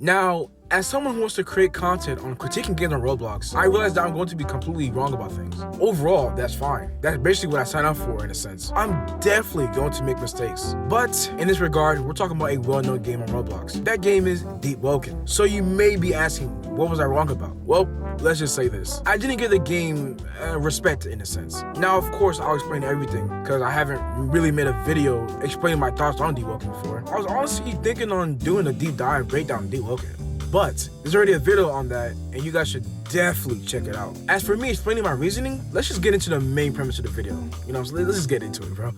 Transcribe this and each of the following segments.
Now, as someone who wants to create content on critiquing games on Roblox, I realize that I'm going to be completely wrong about things. Overall, that's fine. That's basically what I signed up for in a sense. I'm definitely going to make mistakes. But in this regard, we're talking about a well-known game on Roblox. That game is Deepwoken. So you may be asking, what was I wrong about? Well, let's just say this. I didn't give the game respect in a sense. Now, of course, I'll explain everything because I haven't really made a video explaining my thoughts on Deepwoken before. I was honestly thinking on doing a deep dive breakdown of Deepwoken. But there's already a video on that, and you guys should definitely check it out. As for me explaining my reasoning, let's just get into the main premise of the video. You know, so let's just get into it, bro.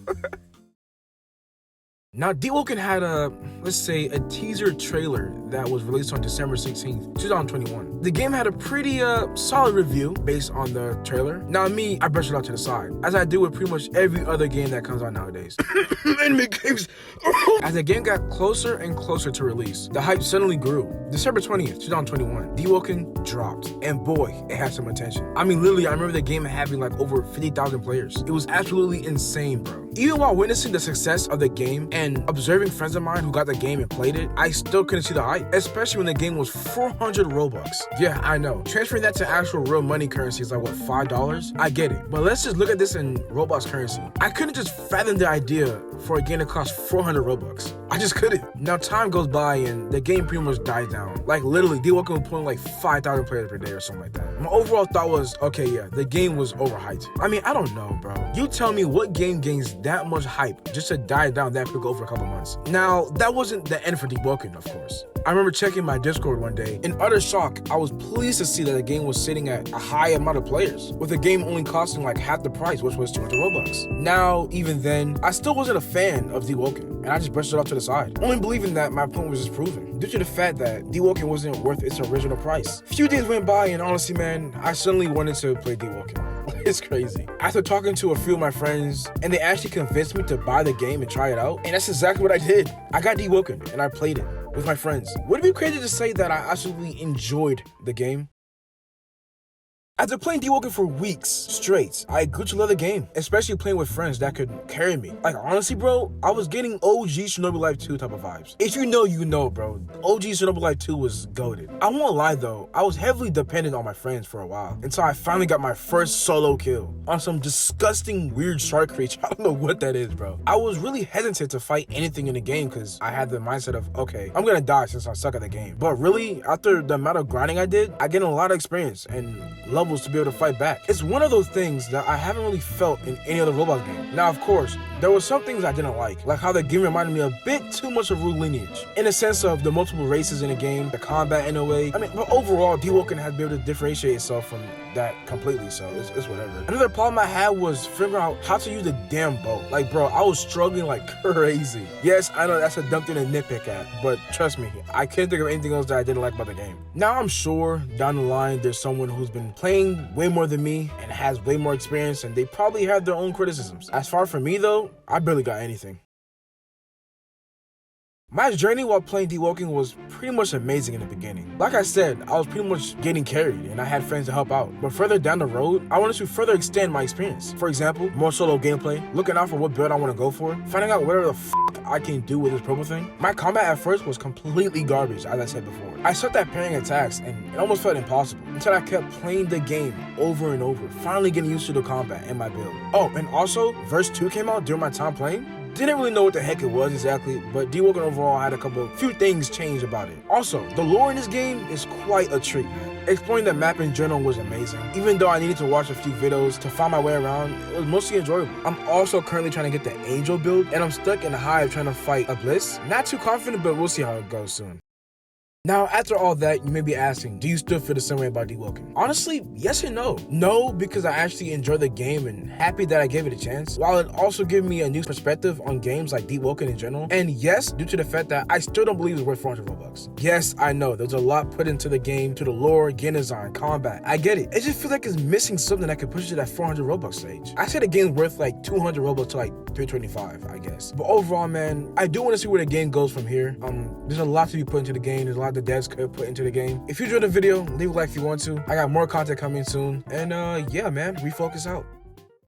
Now, Deepwoken had let's say, a teaser trailer that was released on December 16th, 2021. The game had a pretty solid review based on the trailer. Now, me, I brushed it out to the side, as I do with pretty much every other game that comes out nowadays. Anime games. As the game got closer and closer to release, the hype suddenly grew. December 20th, 2021, Deepwoken dropped, and boy, it had some attention. I mean, literally, I remember the game having like over 50,000 players. It was absolutely insane, bro. Even while witnessing the success of the game and observing friends of mine who got the game and played it, I still couldn't see the hype, especially when the game was 400 Robux. Yeah, I know. Transferring that to actual real money currency is like, what, $5? I get it. But let's just look at this in Roblox currency. I couldn't just fathom the idea for a game to cost 400 Robux. I just couldn't. Now, time goes by and the game pretty much died down. Like, literally, Deepwoken was pulling like 5,000 players per day or something like that. My overall thought was, okay, yeah, the game was overhyped. I mean, I don't know, bro. You tell me what game gains that much hype just to die down that quick over a couple months. Now, that wasn't the end for Deepwoken, of course. I remember checking my Discord one day. In utter shock, I was pleased to see that the game was sitting at a high amount of players, with the game only costing like half the price, which was 200 Robux. Now, even then, I still wasn't a fan of Deepwoken, and I just brushed it off to the side, only believing that my point was just proven, due to the fact that Deepwoken wasn't worth its original price. A few days went by, and honestly, man, I suddenly wanted to play Deepwoken. It's crazy. After talking to a few of my friends, and they actually convinced me to buy the game and try it out, and that's exactly what I did. I got Deepwoken, and I played it with my friends. Would it be crazy to say that I absolutely enjoyed the game? After playing Deepwoken for weeks straight, I grew to love the game, especially playing with friends that could carry me. Like, honestly, bro, I was getting OG Shinobi Life 2 type of vibes. If you know, you know, bro. OG Shinobi Life 2 was goated. I won't lie, though, I was heavily dependent on my friends for a while, until I finally got my first solo kill on some disgusting, weird shark creature. I don't know what that is, bro. I was really hesitant to fight anything in the game because I had the mindset of, okay, I'm gonna die since I suck at the game. But really, after the amount of grinding I did, I gained a lot of experience and love to be able to fight back. It's one of those things that I haven't really felt in any other Roblox game. Now, of course, there were some things I didn't like how the game reminded me a bit too much of Root Lineage, in the sense of the multiple races in the game, the combat in a way. I mean, but overall, Deepwoken has been able to differentiate itself from that completely, so it's whatever. Another problem I had was figuring out how to use the damn boat. Like, bro, I was struggling like crazy. Yes, I know that's a dumb thing to nitpick at, but trust me, I can't think of anything else that I didn't like about the game. Now, I'm sure down the line there's someone who's been playing way more than me and has way more experience, and they probably have their own criticisms. As far for me though, I barely got anything. My journey while playing Deepwoken was pretty much amazing in the beginning. Like I said, I was pretty much getting carried and I had friends to help out. But further down the road, I wanted to further extend my experience. For example, more solo gameplay, looking out for what build I want to go for, finding out whatever the I can do with this purple thing. My combat at first was completely garbage, as I said before. I sucked at parrying attacks and it almost felt impossible until I kept playing the game over and over, finally getting used to the combat and my build. Oh, and also, Verse 2 came out during my time playing. Didn't really know what the heck it was exactly, but Deepwoken overall had a few things change about it. Also, the lore in this game is quite a treat, man. Exploring the map in general was amazing. Even though I needed to watch a few videos to find my way around, it was mostly enjoyable. I'm also currently trying to get the Angel build, and I'm stuck in the hive trying to fight a Bliss. Not too confident, but we'll see how it goes soon. Now, after all that, you may be asking, do you still feel the same way about Deepwoken? Honestly, yes and no. No, because I actually enjoy the game and happy that I gave it a chance, while it also gave me a new perspective on games like Deepwoken in general. And yes, due to the fact that I still don't believe it's worth 400 Robux. Yes, I know, there's a lot put into the game, to the lore, game design, combat. I get it. It just feels like it's missing something that could push it to that 400 Robux stage. I say the game's worth like 200 Robux to like 325, I guess. But overall, man, I do want to see where the game goes from here. There's a lot to be put into the game. There's a lot the devs could put into the game. If you enjoyed the video, leave a like if you want to. I got more content coming soon. And yeah, man, refocus out.